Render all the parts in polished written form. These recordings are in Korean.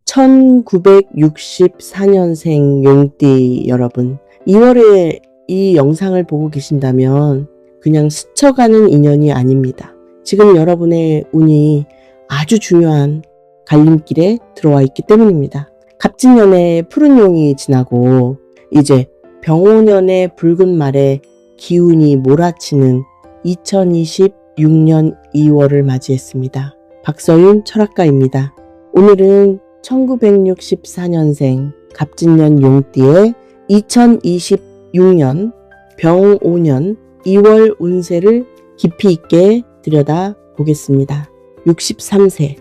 1964년생 용띠 여러분, 2월에 이 영상을 보고 계신다면 그냥 스쳐가는 인연이 아닙니다. 지금 여러분의 운이 아주 중요한 갈림길에 들어와 있기 때문입니다. 갑진년에 푸른 용이 지나고 이제 병오년의 붉은 말에 기운이 몰아치는 2026년 2월을 맞이했습니다. 박서윤 철학가입니다. 오늘은 1964년생 갑진년 용띠의 2026년 병오년 2월 운세를 깊이 있게 들여다 보겠습니다. 63세,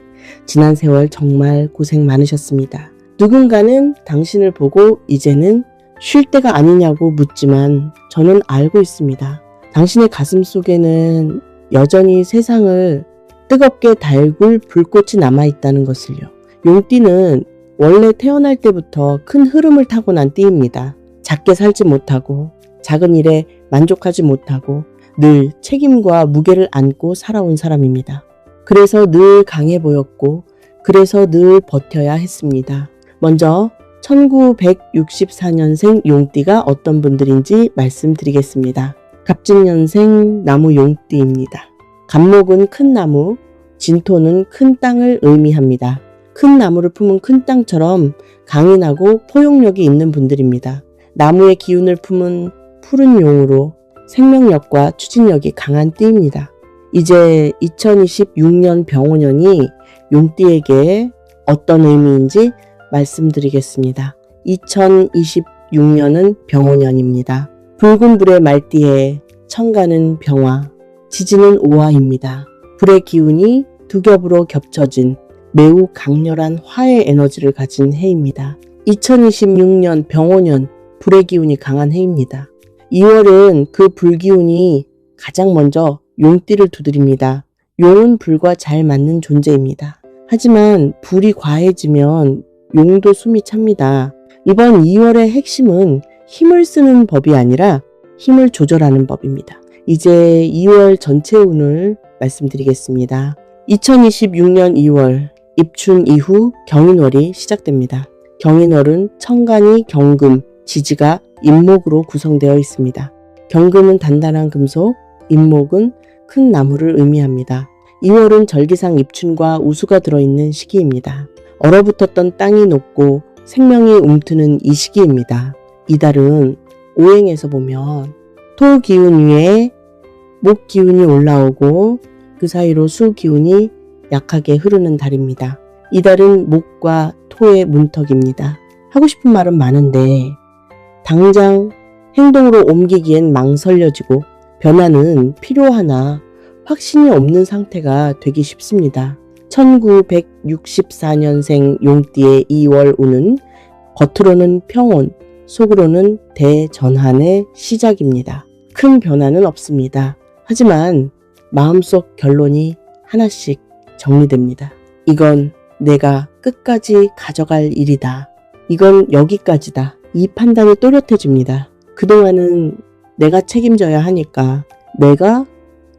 지난 세월 정말 고생 많으셨습니다. 누군가는 당신을 보고 이제는 쉴 때가 아니냐고 묻지만 저는 알고 있습니다. 당신의 가슴 속에는 여전히 세상을 뜨겁게 달굴 불꽃이 남아있다는 것을요. 용띠는 원래 태어날 때부터 큰 흐름을 타고난 띠입니다. 작게 살지 못하고 작은 일에 만족하지 못하고 늘 책임과 무게를 안고 살아온 사람입니다. 그래서 늘 강해 보였고 그래서 늘 버텨야 했습니다. 먼저 1964년생 용띠가 어떤 분들인지 말씀드리겠습니다. 갑진년생 나무 용띠입니다. 갑목은 큰 나무, 진토는 큰 땅을 의미합니다. 큰 나무를 품은 큰 땅처럼 강인하고 포용력이 있는 분들입니다. 나무의 기운을 품은 푸른 용으로 생명력과 추진력이 강한 띠입니다. 이제 2026년 병오년이 용띠에게 어떤 의미인지 말씀드리겠습니다. 2026년은 병오년입니다. 붉은 불의 말띠에 천간은 병화, 지지는 오화입니다. 불의 기운이 두 겹으로 겹쳐진 매우 강렬한 화의 에너지를 가진 해입니다. 2026년 병오년 불의 기운이 강한 해입니다. 2월은 그 불기운이 가장 먼저 용띠를 두드립니다. 용은 불과 잘 맞는 존재입니다. 하지만 불이 과해지면 용도 숨이 찹니다. 이번 2월의 핵심은 힘을 쓰는 법이 아니라 힘을 조절하는 법입니다. 이제 2월 전체 운을 말씀드리겠습니다. 2026년 2월 입춘 이후 경인월이 시작됩니다. 경인월은 천간이 경금, 지지가 임목으로 구성되어 있습니다. 경금은 단단한 금속, 임목은 큰 나무를 의미합니다. 2월은 절기상 입춘과 우수가 들어있는 시기입니다. 얼어붙었던 땅이 녹고 생명이 움트는 이 시기입니다. 이달은 오행에서 보면 토 기운 위에 목 기운이 올라오고 그 사이로 수 기운이 약하게 흐르는 달입니다. 이달은 목과 토의 문턱입니다. 하고 싶은 말은 많은데 당장 행동으로 옮기기엔 망설여지고 변화는 필요하나 확신이 없는 상태가 되기 쉽습니다. 1964년생 용띠의 2월 운은 겉으로는 평온, 속으로는 대전환의 시작입니다. 큰 변화는 없습니다. 하지만 마음속 결론이 하나씩 정리됩니다. 이건 내가 끝까지 가져갈 일이다. 이건 여기까지다. 이 판단이 또렷해집니다. 그동안은 내가 책임져야 하니까, 내가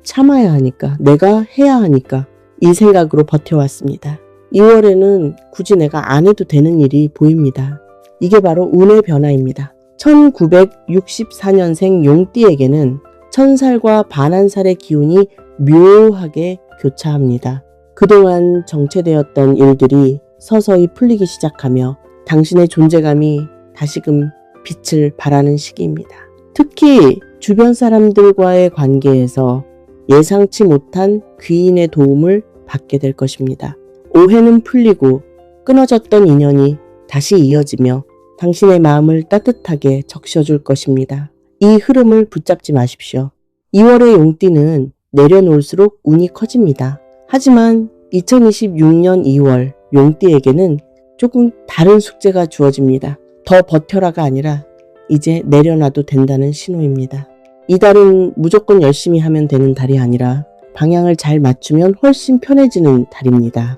참아야 하니까, 내가 해야 하니까 이 생각으로 버텨왔습니다. 2월에는 굳이 내가 안 해도 되는 일이 보입니다. 이게 바로 운의 변화입니다. 1964년생 용띠에게는 천살과 반한살의 기운이 묘하게 교차합니다. 그동안 정체되었던 일들이 서서히 풀리기 시작하며 당신의 존재감이 다시금 빛을 발하는 시기입니다. 특히 주변 사람들과의 관계에서 예상치 못한 귀인의 도움을 받게 될 것입니다. 오해는 풀리고 끊어졌던 인연이 다시 이어지며 당신의 마음을 따뜻하게 적셔줄 것입니다. 이 흐름을 붙잡지 마십시오. 2월의 용띠는 내려놓을수록 운이 커집니다. 하지만 2026년 2월 용띠에게는 조금 다른 숙제가 주어집니다. 더 버텨라가 아니라 이제 내려놔도 된다는 신호입니다. 이달은 무조건 열심히 하면 되는 달이 아니라 방향을 잘 맞추면 훨씬 편해지는 달입니다.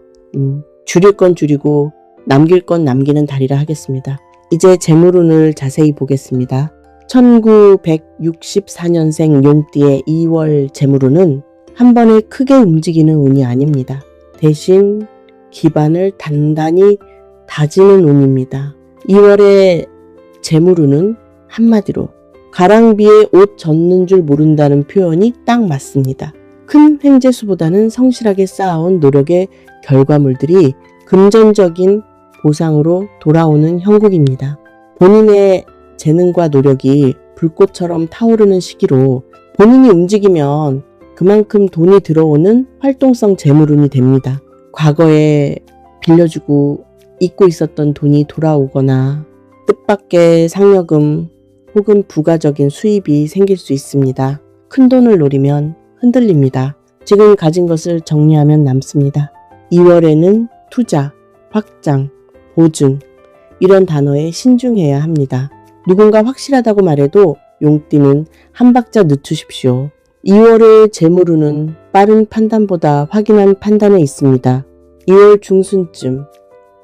줄일 건 줄이고 남길 건 남기는 달이라 하겠습니다. 이제 재물운을 자세히 보겠습니다. 1964년생 용띠의 2월 재물운은 한 번에 크게 움직이는 운이 아닙니다. 대신 기반을 단단히 다지는 운입니다. 2월의 재물운은 한마디로 가랑비에 옷 젖는 줄 모른다는 표현이 딱 맞습니다. 큰 횡재수보다는 성실하게 쌓아온 노력의 결과물들이 금전적인 보상으로 돌아오는 형국입니다. 본인의 재능과 노력이 불꽃처럼 타오르는 시기로 본인이 움직이면 그만큼 돈이 들어오는 활동성 재물운이 됩니다. 과거에 빌려주고 잊고 있었던 돈이 돌아오거나 뜻밖의 상여금 혹은 부가적인 수입이 생길 수 있습니다. 큰 돈을 노리면 흔들립니다. 지금 가진 것을 정리하면 남습니다. 2월에는 투자, 확장, 보증 이런 단어에 신중해야 합니다. 누군가 확실하다고 말해도 용띠는 한 박자 늦추십시오. 2월의 재물운은 빠른 판단보다 확인한 판단에 있습니다. 2월 중순쯤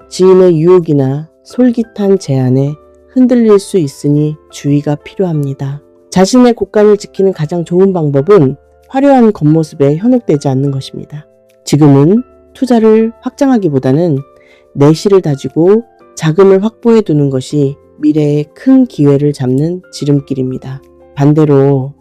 지인의 유혹이나 솔깃한 제안에 흔들릴 수 있으니 주의가 필요합니다. 자신의 곳간을 지키는 가장 좋은 방법은 화려한 겉모습에 현혹되지 않는 것입니다. 지금은 투자를 확장하기보다는 내실을 다지고 자금을 확보해 두는 것이 미래에 큰 기회를 잡는 지름길입니다. 반대로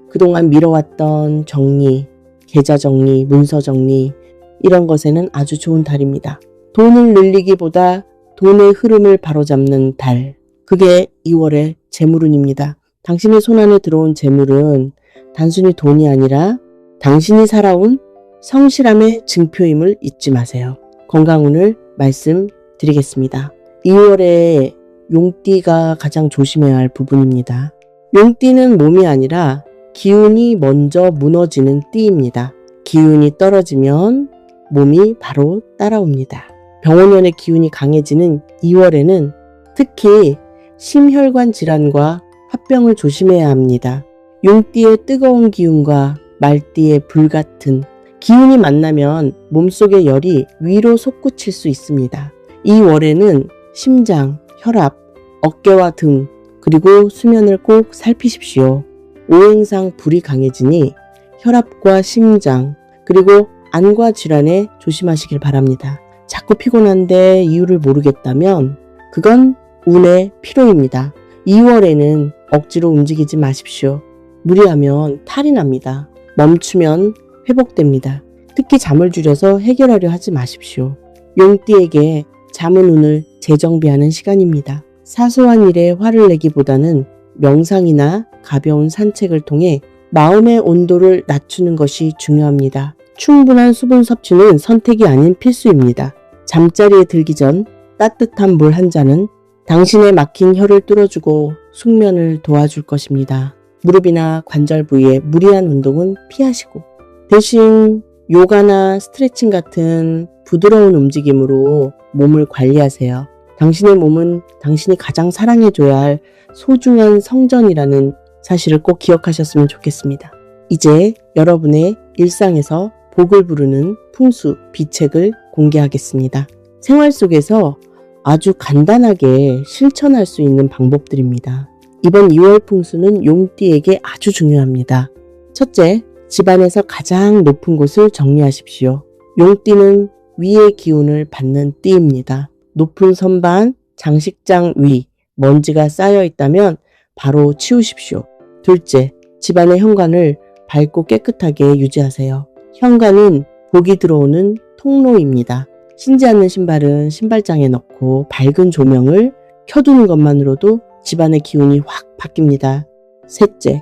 그동안 미뤄왔던 정리, 계좌 정리, 문서 정리 이런 것에는 아주 좋은 달입니다. 돈을 늘리기보다 돈의 흐름을 바로잡는 달, 그게 2월의 재물운입니다. 당신의 손안에 들어온 재물은 단순히 돈이 아니라 당신이 살아온 성실함의 증표임을 잊지 마세요. 건강운을 말씀드리겠습니다. 2월에 용띠가 가장 조심해야 할 부분입니다. 용띠는 몸이 아니라 기운이 먼저 무너지는 띠입니다. 기운이 떨어지면 몸이 바로 따라옵니다. 병원연의 기운이 강해지는 2월에는 특히 심혈관 질환과 화병을 조심해야 합니다. 용띠의 뜨거운 기운과 말띠의 불같은 기운이 만나면 몸속의 열이 위로 솟구칠 수 있습니다. 이 월에는 심장, 혈압, 어깨와 등 그리고 수면을 꼭 살피십시오. 오행상 불이 강해지니 혈압과 심장 그리고 안과 질환에 조심하시길 바랍니다. 자꾸 피곤한데 이유를 모르겠다면 그건 운의 피로입니다. 2월에는 억지로 움직이지 마십시오. 무리하면 탈이 납니다. 멈추면 회복됩니다. 특히 잠을 줄여서 해결하려 하지 마십시오. 용띠에게 잠은 운을 재정비하는 시간입니다. 사소한 일에 화를 내기보다는 명상이나 가벼운 산책을 통해 마음의 온도를 낮추는 것이 중요합니다. 충분한 수분 섭취는 선택이 아닌 필수입니다. 잠자리에 들기 전 따뜻한 물 한 잔은 당신의 막힌 혀를 뚫어주고 숙면을 도와줄 것입니다. 무릎이나 관절 부위에 무리한 운동은 피하시고 대신 요가나 스트레칭 같은 부드러운 움직임으로 몸을 관리하세요. 당신의 몸은 당신이 가장 사랑해줘야 할 소중한 성전이라는 사실을 꼭 기억하셨으면 좋겠습니다. 이제 여러분의 일상에서 복을 부르는 풍수, 비책을 공개하겠습니다. 생활 속에서 아주 간단하게 실천할 수 있는 방법들입니다. 이번 2월 풍수는 용띠에게 아주 중요합니다. 첫째, 집안에서 가장 높은 곳을 정리하십시오. 용띠는 위의 기운을 받는 띠입니다. 높은 선반, 장식장 위, 먼지가 쌓여 있다면 바로 치우십시오. 둘째, 집안의 현관을 밝고 깨끗하게 유지하세요. 현관은 복이 들어오는 통로입니다. 신지 않는 신발은 신발장에 넣고 밝은 조명을 켜두는 것만으로도 집안의 기운이 확 바뀝니다. 셋째,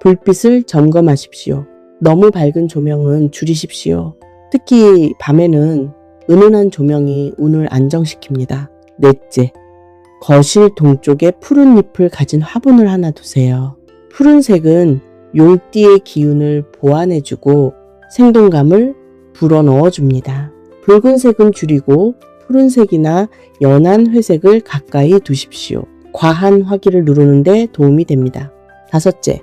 불빛을 점검하십시오. 너무 밝은 조명은 줄이십시오. 특히 밤에는 은은한 조명이 운을 안정시킵니다. 넷째, 거실 동쪽에 푸른 잎을 가진 화분을 하나 두세요. 푸른색은 용띠의 기운을 보완해주고 생동감을 불어넣어줍니다. 붉은색은 줄이고 푸른색이나 연한 회색을 가까이 두십시오. 과한 화기를 누르는 데 도움이 됩니다. 다섯째,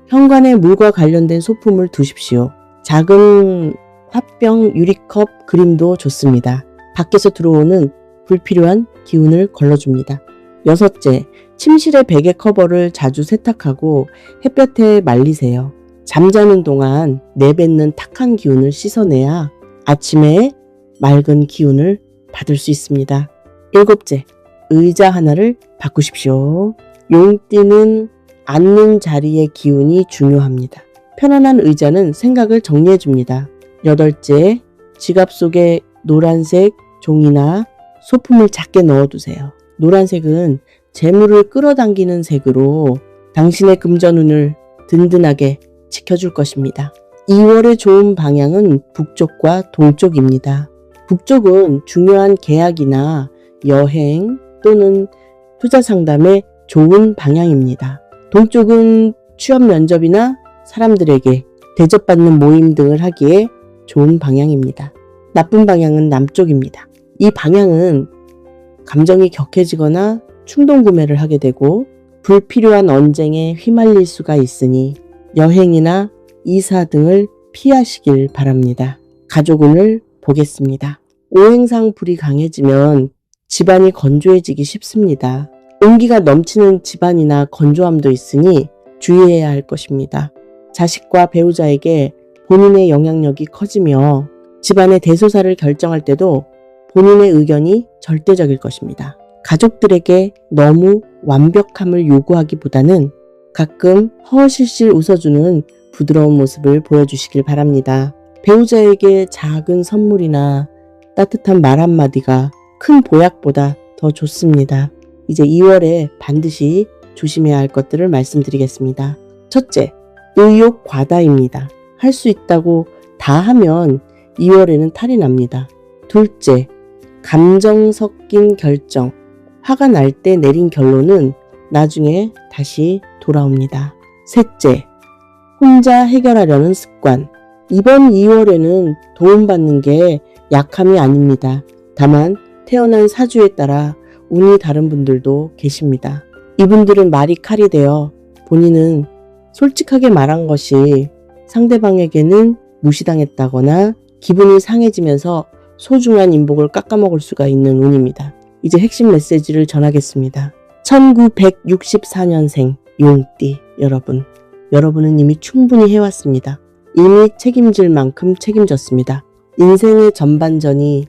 현관에 물과 관련된 소품을 두십시오. 작은 화병, 유리컵, 그림도 좋습니다. 밖에서 들어오는 불필요한 기운을 걸러줍니다. 여섯째, 침실의 베개 커버를 자주 세탁하고 햇볕에 말리세요. 잠자는 동안 내뱉는 탁한 기운을 씻어내야 아침에 맑은 기운을 받을 수 있습니다. 7째, 의자 하나를 바꾸십시오. 용띠는 앉는 자리의 기운이 중요합니다. 편안한 의자는 생각을 정리해줍니다. 8째, 지갑 속에 노란색 종이나 소품을 작게 넣어두세요. 노란색은 재물을 끌어당기는 색으로 당신의 금전운을 든든하게 지켜줄 것입니다. 2월의 좋은 방향은 북쪽과 동쪽입니다. 북쪽은 중요한 계약이나 여행 또는 투자 상담에 좋은 방향입니다. 동쪽은 취업 면접이나 사람들에게 대접받는 모임 등을 하기에 좋은 방향입니다. 나쁜 방향은 남쪽입니다. 이 방향은 감정이 격해지거나 충동 구매를 하게 되고 불필요한 언쟁에 휘말릴 수가 있으니 여행이나 이사 등을 피하시길 바랍니다. 가족운을 보겠습니다. 오행상 불이 강해지면 집안이 건조해지기 쉽습니다. 온기가 넘치는 집안이나 건조함도 있으니 주의해야 할 것입니다. 자식과 배우자에게 본인의 영향력이 커지며 집안의 대소사를 결정할 때도 본인의 의견이 절대적일 것입니다. 가족들에게 너무 완벽함을 요구하기보다는 가끔 허허실실 웃어주는 부드러운 모습을 보여주시길 바랍니다. 배우자에게 작은 선물이나 따뜻한 말 한마디가 큰 보약보다 더 좋습니다. 이제 2월에 반드시 조심해야 할 것들을 말씀드리겠습니다. 첫째, 의욕 과다입니다. 할 수 있다고 다 하면 2월에는 탈이 납니다. 둘째, 감정 섞인 결정. 화가 날 때 내린 결론은 나중에 다시 돌아옵니다. 셋째, 혼자 해결하려는 습관. 이번 2월에는 도움받는 게 약함이 아닙니다. 다만 태어난 사주에 따라 운이 다른 분들도 계십니다. 이분들은 말이 칼이 되어 본인은 솔직하게 말한 것이 상대방에게는 무시당했다거나 기분이 상해지면서 소중한 인복을 깎아먹을 수가 있는 운입니다. 이제 핵심 메시지를 전하겠습니다. 1964년생 용띠 여러분은 이미 충분히 해왔습니다. 이미 책임질 만큼 책임졌습니다. 인생의 전반전이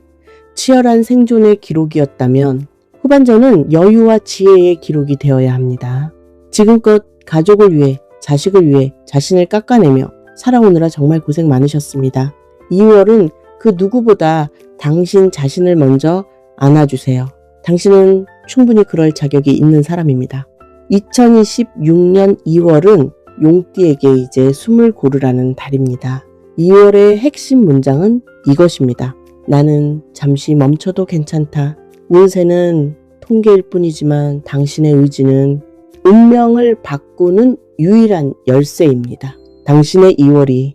치열한 생존의 기록이었다면 후반전은 여유와 지혜의 기록이 되어야 합니다. 지금껏 가족을 위해, 자식을 위해 자신을 깎아내며 살아오느라 정말 고생 많으셨습니다. 2월은 그 누구보다 당신 자신을 먼저 안아주세요. 당신은 충분히 그럴 자격이 있는 사람입니다. 2026년 2월은 용띠에게 이제 숨을 고르라는 달입니다. 2월의 핵심 문장은 이것입니다. 나는 잠시 멈춰도 괜찮다. 운세는 통계일 뿐이지만 당신의 의지는 운명을 바꾸는 유일한 열쇠입니다. 당신의 2월이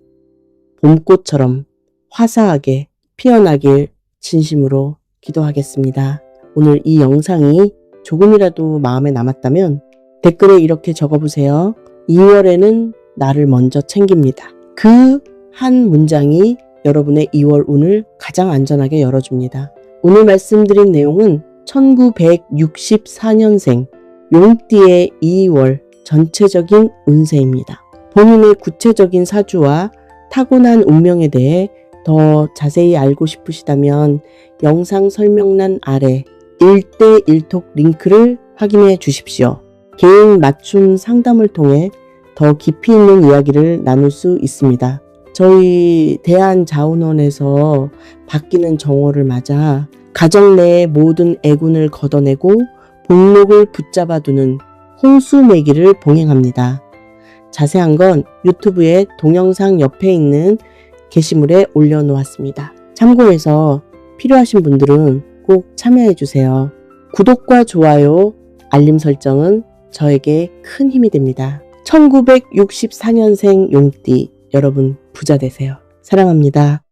봄꽃처럼 화사하게 피어나길 진심으로 기도하겠습니다. 오늘 이 영상이 조금이라도 마음에 남았다면 댓글에 이렇게 적어보세요. 2월에는 나를 먼저 챙깁니다. 그 한 문장이 여러분의 2월 운을 가장 안전하게 열어줍니다. 오늘 말씀드린 내용은 1964년생 용띠의 2월 전체적인 운세입니다. 본인의 구체적인 사주와 타고난 운명에 대해 더 자세히 알고 싶으시다면 영상 설명란 아래 1대1톡 링크를 확인해 주십시오. 개인 맞춤 상담을 통해 더 깊이 있는 이야기를 나눌 수 있습니다. 저희 대한자원원에서 바뀌는 정오를 맞아 가정 내의 모든 애군을 걷어내고 복록을 붙잡아두는 홍수매기를 봉행합니다. 자세한 건 유튜브에 동영상 옆에 있는 게시물에 올려놓았습니다. 참고해서 필요하신 분들은 꼭 참여해주세요. 구독과 좋아요, 알림 설정은 저에게 큰 힘이 됩니다. 1964년생 용띠 여러분 부자 되세요. 사랑합니다.